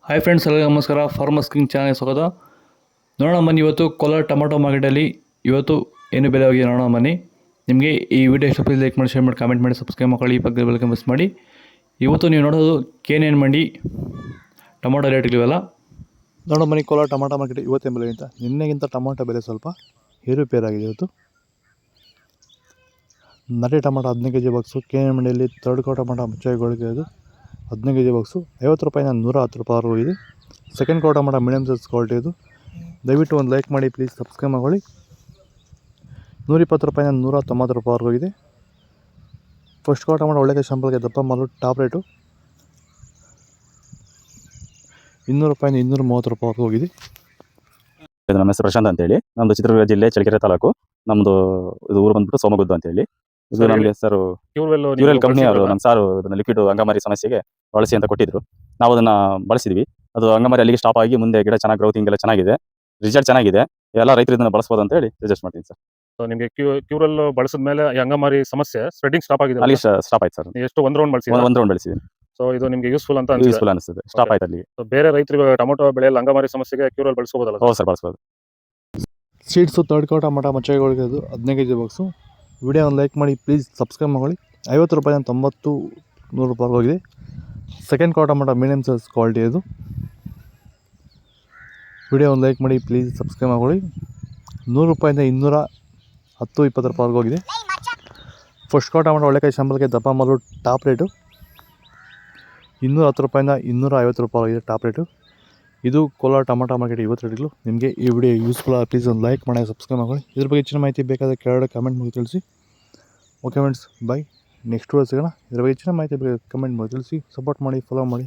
Hi friends, ಎಲ್ಲರಿಗೂ ನಮಸ್ಕಾರ. Farmers king channel ಸ್ವಾಗತ. ನೋಡೋಣ ಬನ್ನಿ, ಇವತ್ತು ಕೋಲಾರ ಟೊಮಾಟೊ ಮಾರ್ಕೆಟಲ್ಲಿ ಇವತ್ತು ಏನು ಬೆಲೆ ಹೋಗಿದೆ ನೋಡೋಣ ಬನ್ನಿ. ನಿಮಗೆ ಈ ವಿಡಿಯೋ ಇಷ್ಟ ಪ್ಲೀಸ್ ಲೈಕ್ ಮಾಡಿ, ಶೇರ್ ಮಾಡಿ, ಕಾಮೆಂಟ್ ಮಾಡಿ, ಸಬ್ಸ್ಕ್ರೈಬ್ ಮಾಡಿ, ಪಕ್ಕದ ಬೆಲ್ ಮಿಸ್ ಮಾಡಿ. ಇವತ್ತು ನೀವು ನೋಡೋದು KNN ಮಂಡಿ ಟೊಮಾಟೊ ರೇಟ್ಗಳಿವೆಲ್ಲ ನೋಡೋಣ ಬನ್ನಿ. ಕೋಲಾರ ಟೊಮಾಟೊ ಮಾರ್ಕೆಟ್ ಇವತ್ತೇನು ಬೆಲೆ ಅಂತ, ನಿನ್ನೆಗಿಂತ ಟೊಮಾಟೊ ಬೆಲೆ ಸ್ವಲ್ಪ ಏರುಪೇರಾಗಿದೆ. ಇವತ್ತು ನಾಟಿ ಟೊಮಾಟೊ 15 kg ಬಾಕ್ಸು KNN ಮಂಡಿಯಲ್ಲಿ ತರ್ಡ್ ಕೋ ಟೊಮಾಟೊ ಮುಚ್ಚಾಯಿಗಳಿಗೆ ಅದು 15 kg ಬಾಕ್ಸು 50 ರೂಪಾಯಿಂದ 110 ರೂಪಾಯಿವರೆಗೂ ಇದೆ. ಸೆಕೆಂಡ್ ಕೋ ಟೊಮಾಟೊ ಮೀಡಿಯಮ್ ಸೈಜ್ ಕ್ವಾಲಿಟಿ ಇದು. ದಯವಿಟ್ಟು ಒಂದು ಲೈಕ್ ಮಾಡಿ, ಪ್ಲೀಸ್ ಸಬ್ಸ್ಕ್ರೈಬ್ ಮಾಡಿ. 120 ರೂಪಾಯಿಂದ 190 ರೂಪಾಯಿವರೆಗೂ ಇದೆ. ಫಸ್ಟ್ ಕೋ ಟೊಮಾಟೊ ಒಳ್ಳೆ ಶಾಂಪಲ್ಗೆ ದಪ್ಪ ಮಾಲು ಟಾಪ್ ರೇಟು 200 ರೂಪಾಯಿಂದ 230 ರೂಪಾಯಿವರೆಗೂ ಹೋಗಿದೆ. ನಮ್ಮ ಹೆಸರು ಪ್ರಶಾಂತ್ ಅಂತೇಳಿ, ನಮ್ಮದು ಚಿತ್ರದುರ್ಗ ಜಿಲ್ಲೆ ಚಳ್ಳಕೆರೆ ತಾಲೂಕು. ನಮ್ಮದು ಇದು ಊರು ಬಂದ್ಬಿಟ್ಟು ಸೋಮಗುದ್ದು ಅಂತೇಳಿ. ಇದು ನಮಗೆ ಸರ್ ಕ್ಯೂರೆಲ್ ಕಂಪ್ನಿ ಅವರು ನಮ್ಮ ಸಾರು ಅದನ್ನ ಲಿಕ್ವಿಡ್ ಅಂಗಮಾರಿ ಸಮಸ್ಯೆಗೆ ಬಳಸಿ ಅಂತ ಕೊಟ್ಟಿದ್ರು. ನಾವು ಅದನ್ನ ಬಳಸಿದ್ವಿ. ಅದು ಅಂಗಮಾರಿ ಅಲ್ಲಿಗೆ ಸ್ಟಾಪ್ ಆಗಿ ಮುಂದೆ ಗಿಡ ಚೆನ್ನಾಗಿ ಗ್ರೌತಿಂಗ್ ಎಲ್ಲ ಚೆನ್ನಾಗಿದೆ, ರಿಸಲ್ಟ್ ಚೆನ್ನಾಗಿದೆ. ಎಲ್ಲ ರೈತರು ಇದನ್ನ ಬಳಸಬಹುದು ಅಂತ ಹೇಳಿ ಸಜೆಸ್ಟ್ ಮಾಡ್ತೀನಿ ಸರ್. ನಿಮಗೆ ಕ್ಯೂರಲ್ ಬಳಸಿದ ಮೇಲೆ ಈ ಅಂಗಮಾರಿ ಸಮಸ್ಯೆ ಸ್ಪ್ರೆಡಿಂಗ್ ಸ್ಟಾಪ್ ಆಗಿದೆ. ಅಲ್ಲಿ ಸ್ಟಾಪ್ ಆಯ್ತು ಸರ್. ಎಷ್ಟು ಒಂದು ರೌಂಡ್ ಬಳಸಿದ್ರಿ? ಒಂದು ರೌಂಡ್ ಬಳಸಿದ್ವಿ. ಸೊ ಇದು ನಿಮಗೆ ಯೂಸ್ಫುಲ್ ಅಂತ ಯೂಸ್ಫುಲ್ ಅನಿಸುತ್ತೆ. ಸ್ಟಾಪ್ ಆಯ್ತು ಅಲ್ಲಿಗೆ. ಬೇರೆ ರೈತರಿಗೆ ಟೊಮೊಟೊ ಬೆಳೆಯಲ್ಲಿ ಅಂಗಮಾರಿ ಸಮಸ್ಯೆಗೆ ಕ್ಯೂರಲ್ ಬಳಸಬಹುದಲ್ಲ? ಹೌದು ಸರ್, ಬಳಸಬಹುದು. ಸೀಡ್ಸು ತರ್ಡ್ ಕೋ ಟೊಮಾಟೊ ಮಚ್ಚೆಗಳಿಗೆ ಅದು 15 kg ಬಾಕ್ಸು. ವಿಡಿಯೋ ಒಂದು ಲೈಕ್ ಮಾಡಿ, ಪ್ಲೀಸ್ ಸಬ್ಸ್ಕ್ರೈಬ್ ಮಾಡಿ. 50 ರೂಪಾಯಿಂದ 90 100 ರೂಪಾಯಿ ಹೋಗಿದೆ. ಸೆಕೆಂಡ್ ಕೋ ಟೊಮಾಟೊ ಮೀಡಿಯಮ್ ಸೈಜ್ ಕ್ವಾಲಿಟಿ ಅದು. ವಿಡಿಯೋ ಒಂದು ಲೈಕ್ ಮಾಡಿ, ಪ್ಲೀಸ್ ಸಬ್ಸ್ಕ್ರೈಬ್ ಮಾಡಿ. 100 ರೂಪಾಯಿಂದ 210 20 ರೂಪಾಯಿವರೆಗೂ ಹೋಗಿದೆ. ಫಸ್ಟ್ ಕೋ ಟೊಮಾಟೊ ಒಳ್ಳೆಕಾಯಿ ಶಾಂಪಲ್ಗೆ ದಪ್ಪ ಮಾಲು ಟಾಪ್ ರೇಟು 210 ರೂಪಾಯಿಂದ 250 ರೂಪಾಯಿ ಹೋಗಿದೆ ಟಾಪ್ ರೇಟು. ಇದು ಕೋಲಾರ ಟೊಮಾಟೊ ಮಾರ್ಕೆಟ್ ಇವತ್ತು ರೇಟ್ಗಳು. ನಿಮಗೆ ಈ ವಿಡಿಯೋ ಯೂಸ್ಫುಲ್ ಆಗಿ ಪ್ಲೀಸ್ ಒಂದು ಲೈಕ್ ಮಾಡಿ, ಸಬ್ಸ್ಕ್ರೈಬ್ ಮಾಡಿ. ಇದ್ರ ಬಗ್ಗೆ ಹೆಚ್ಚಿನ ಮಾಹಿತಿ ಬೇಕಾದರೆ ಕೆಳಗಡೆ ಕಮೆಂಟ್ ಮಾಡಿ ತಿಳಿಸಿ. ಓಕೆ ಫ್ರೆಂಡ್ಸ್, ಬಾಯ್. ನೆಕ್ಸ್ಟ್ ಸಿಗೋಣ. ಇದ್ರ ಬಗ್ಗೆ ಹೆಚ್ಚಿನ ಮಾಹಿತಿ ಬೇಕಾದರೆ ಕಮೆಂಟ್ ಮಾಡಿ ತಿಳಿಸಿ. ಸಪೋರ್ಟ್ ಮಾಡಿ, ಫಾಲೋ ಮಾಡಿ.